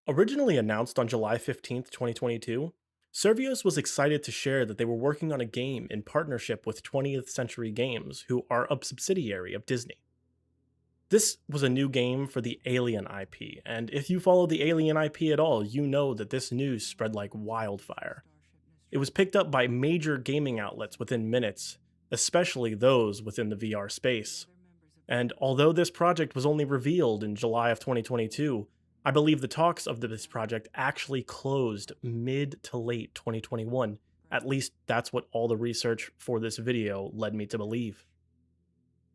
Originally announced on July 15th, 2022, Survios was excited to share that they were working on a game in partnership with 20th Century Games, who are a subsidiary of Disney. This was a new game for the Alien IP, and if you follow the Alien IP at all, you know that this news spread like wildfire. It was picked up by major gaming outlets within minutes, especially those within the VR space. And although this project was only revealed in July of 2022, I believe the talks of this project actually closed mid to late 2021. At least that's what all the research for this video led me to believe.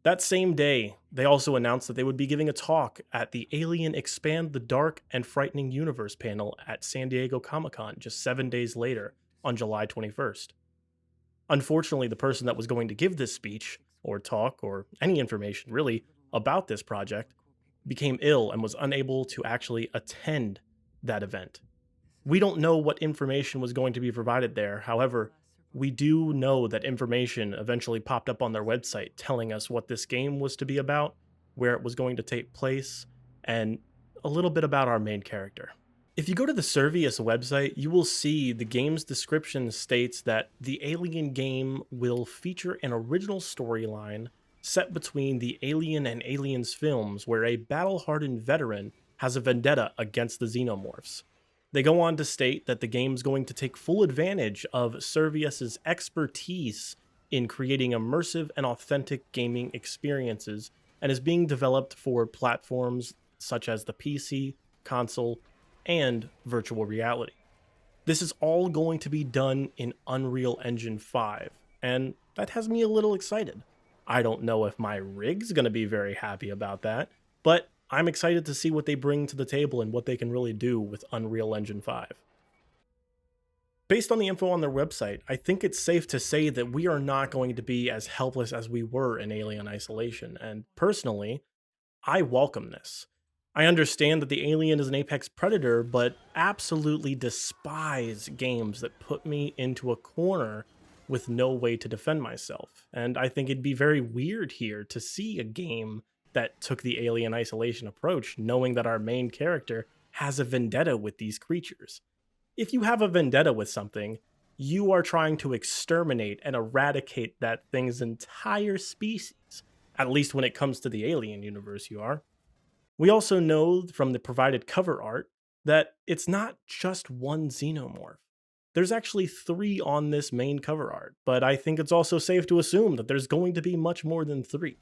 That same day, they also announced that they would be giving a talk at the Alien Expand the Dark and Frightening Universe panel at San Diego Comic Con just 7 days later on July 21st. Unfortunately, the person that was going to give this speech, or talk, or any information really about this project became ill and was unable to actually attend that event. We don't know what information was going to be provided there. However, we do know that information eventually popped up on their website telling us what this game was to be about, where it was going to take place, and a little bit about our main character. If you go to the Survios website, you will see the game's description states that the Alien game will feature an original storyline set between the Alien and Aliens films where a battle-hardened veteran has a vendetta against the Xenomorphs. They go on to state that the game's going to take full advantage of Survios' expertise in creating immersive and authentic gaming experiences and is being developed for platforms such as the PC, console, and virtual reality. This is all going to be done in Unreal Engine 5, and that has me a little excited. I don't know if my rig's going to be very happy about that, but I'm excited to see what they bring to the table and what they can really do with Unreal Engine 5. Based on the info on their website, I think it's safe to say that we are not going to be as helpless as we were in Alien Isolation, and personally, I welcome this. I understand that the alien is an apex predator, but absolutely despise games that put me into a corner with no way to defend myself. And I think it'd be very weird here to see a game that took the Alien Isolation approach, knowing that our main character has a vendetta with these creatures. If you have a vendetta with something, you are trying to exterminate and eradicate that thing's entire species. At least when it comes to the Alien universe, you are. We also know from the provided cover art that it's not just one xenomorph. There's actually three on this main cover art, but I think it's also safe to assume that there's going to be much more than three.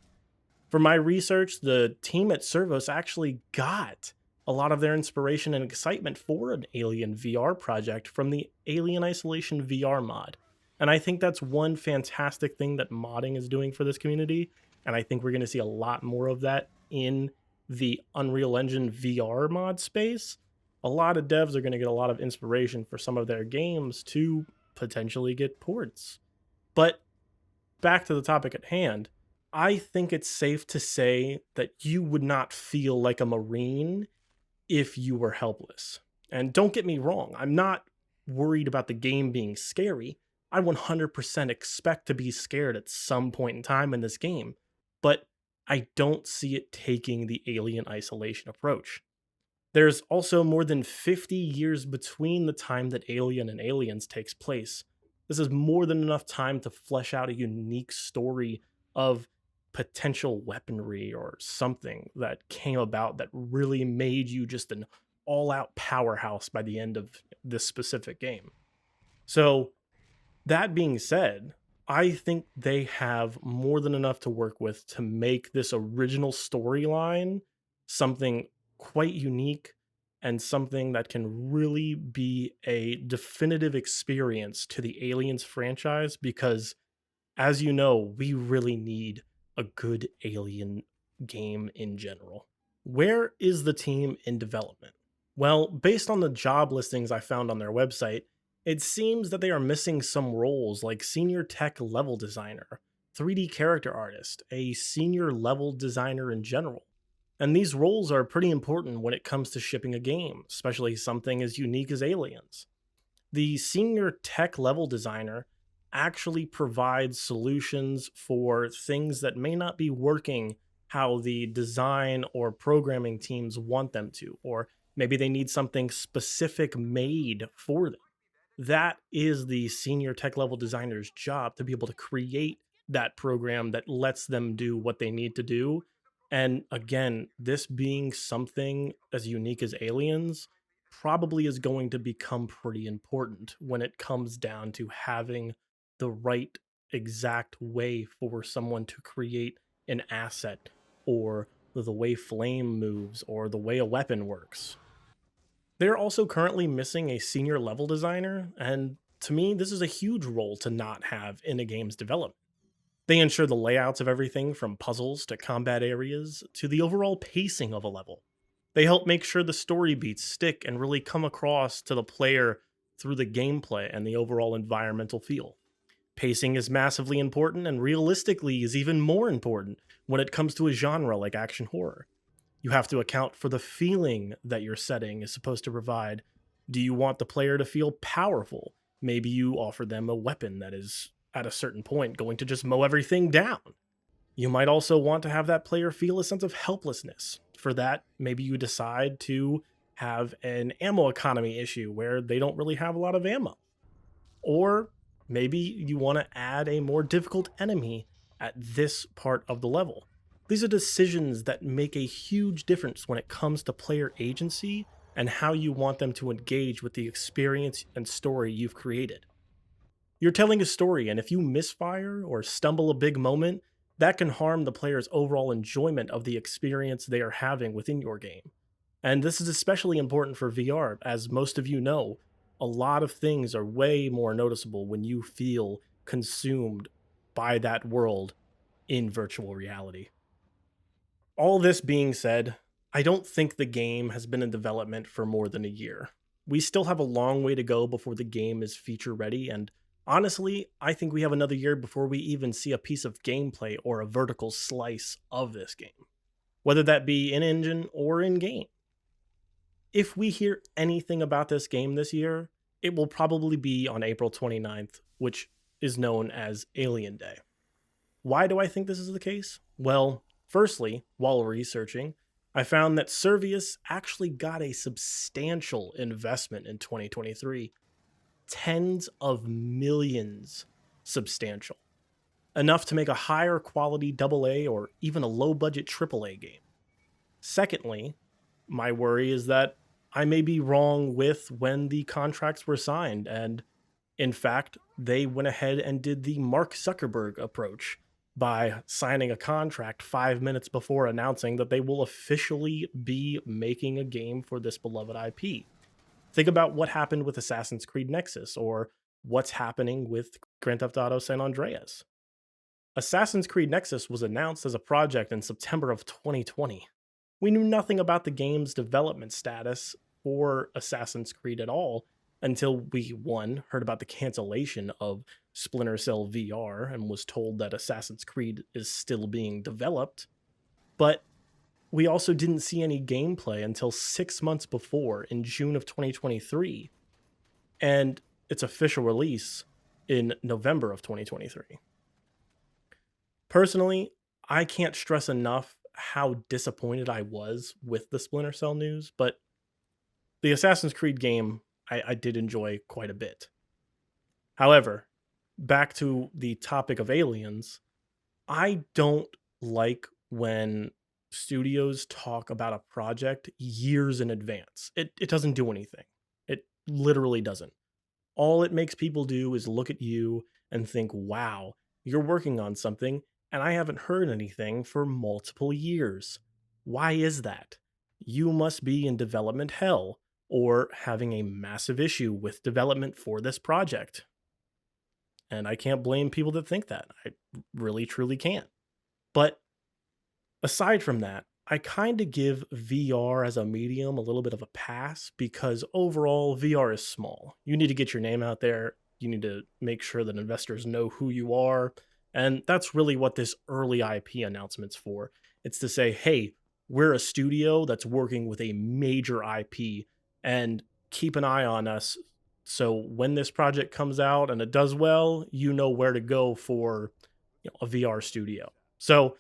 For my research, the team at Servos actually got a lot of their inspiration and excitement for an Alien VR project from the Alien Isolation VR mod. And I think that's one fantastic thing that modding is doing for this community. And I think we're going to see a lot more of that in the Unreal Engine VR mod space. A lot of devs are going to get a lot of inspiration for some of their games to potentially get ports. But back to the topic at hand, I think it's safe to say that you would not feel like a Marine if you were helpless. And don't get me wrong, I'm not worried about the game being scary. I 100% expect to be scared at some point in time in this game, but I don't see it taking the Alien Isolation approach. There's also more than 50 years between the time that Alien and Aliens takes place. This is more than enough time to flesh out a unique story of potential weaponry or something that came about that really made you just an all-out powerhouse by the end of this specific game. So, that being said, I think they have more than enough to work with to make this original storyline something quite unique and something that can really be a definitive experience to the Aliens franchise because, as you know, we really need a good Alien game in general. Where is the team in development? Well, based on the job listings I found on their website, it seems that they are missing some roles like senior tech level designer, 3D character artist, a senior level designer in general. And these roles are pretty important when it comes to shipping a game, especially something as unique as Aliens. The senior tech level designer actually provides solutions for things that may not be working how the design or programming teams want them to, or Maybe they need something specific made for them. That is the senior tech level designer's job, to be able to create that program that lets them do what they need to do. And again, this being something as unique as aliens probably is going to become pretty important when it comes down to having the right exact way for someone to create an asset, or the way flame moves, or the way a weapon works. They're also currently missing a senior level designer, and to me, this is a huge role to not have in a game's development. They ensure the layouts of everything from puzzles to combat areas to the overall pacing of a level. They help make sure the story beats stick and really come across to the player through the gameplay and the overall environmental feel. Pacing is massively important, and realistically is even more important when it comes to a genre like action horror. You have to account for the feeling that your setting is supposed to provide. Do you want the player to feel powerful? Maybe you offer them a weapon that is, at a certain point, going to just mow everything down. You might also want to have that player feel a sense of helplessness. For that, maybe you decide to have an ammo economy issue where they don't really have a lot of ammo. Or maybe you want to add a more difficult enemy at this part of the level. These are decisions that make a huge difference when it comes to player agency and how you want them to engage with the experience and story you've created. You're telling a story, and if you misfire or stumble a big moment, that can harm the player's overall enjoyment of the experience they are having within your game. And this is especially important for VR, as most of you know, a lot of things are way more noticeable when you feel consumed by that world in virtual reality. All this being said, I don't think the game has been in development for more than a year. We still have a long way to go before the game is feature ready, and honestly, I think we have another year before we even see a piece of gameplay or a vertical slice of this game, whether that be in engine or in game. If we hear anything about this game this year, it will probably be on April 29th, which is known as Alien Day. Why do I think this is the case? Well, firstly, while researching, I found that Survios actually got a substantial investment in 2023. Tens of millions substantial. Enough to make a higher quality AA or even a low budget AAA game. Secondly, my worry is that I may be wrong with when the contracts were signed, and in fact, they went ahead and did the Mark Zuckerberg approach by signing a contract 5 minutes before announcing that they will officially be making a game for this beloved IP. Think about what happened with Assassin's Creed Nexus, or what's happening with Grand Theft Auto San Andreas. Assassin's Creed Nexus was announced as a project in September of 2020. We knew nothing about the game's development status for Assassin's Creed at all until we, one, heard about the cancellation of Splinter Cell VR and was told that Assassin's Creed is still being developed. But we also didn't see any gameplay until 6 months before, in June of 2023, and its official release in November of 2023. Personally, I can't stress enough how disappointed I was with the Splinter Cell news, but the Assassin's Creed game I did enjoy quite a bit. However, back to the topic of aliens, I don't like when studios talk about a project years in advance. It doesn't do anything. It literally doesn't. All it makes people do is look at you and think, wow, you're working on something, and I haven't heard anything for multiple years. Why is that? You must be in development hell, or having a massive issue with development for this project. And I can't blame people that think that. I really, truly can't. But aside from that, I kind of give VR as a medium a little bit of a pass, because overall, VR is small. You need to get your name out there. You need to make sure that investors know who you are. And that's really what this early IP announcement's for. It's to say, hey, we're a studio that's working with a major IP, and keep an eye on us. So when this project comes out and it does well, you know where to go for, a VR studio. So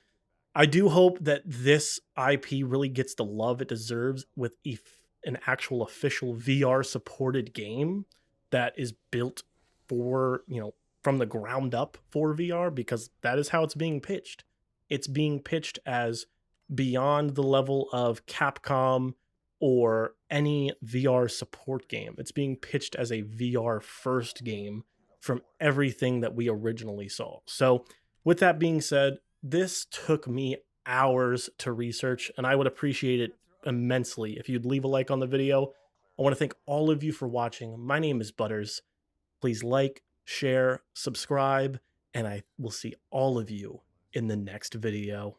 I do hope that this IP really gets the love it deserves with an actual official VR supported game that is built for, from the ground up for VR, because that is how it's being pitched. It's being pitched as beyond the level of Capcom or any VR support game. It's being pitched as a VR first game from everything that we originally saw. So, with that being said, this took me hours to research, and I would appreciate it immensely if you'd leave a like on the video. I want to thank all of you for watching. My name is Butters. Please like, share, subscribe, and I will see all of you in the next video.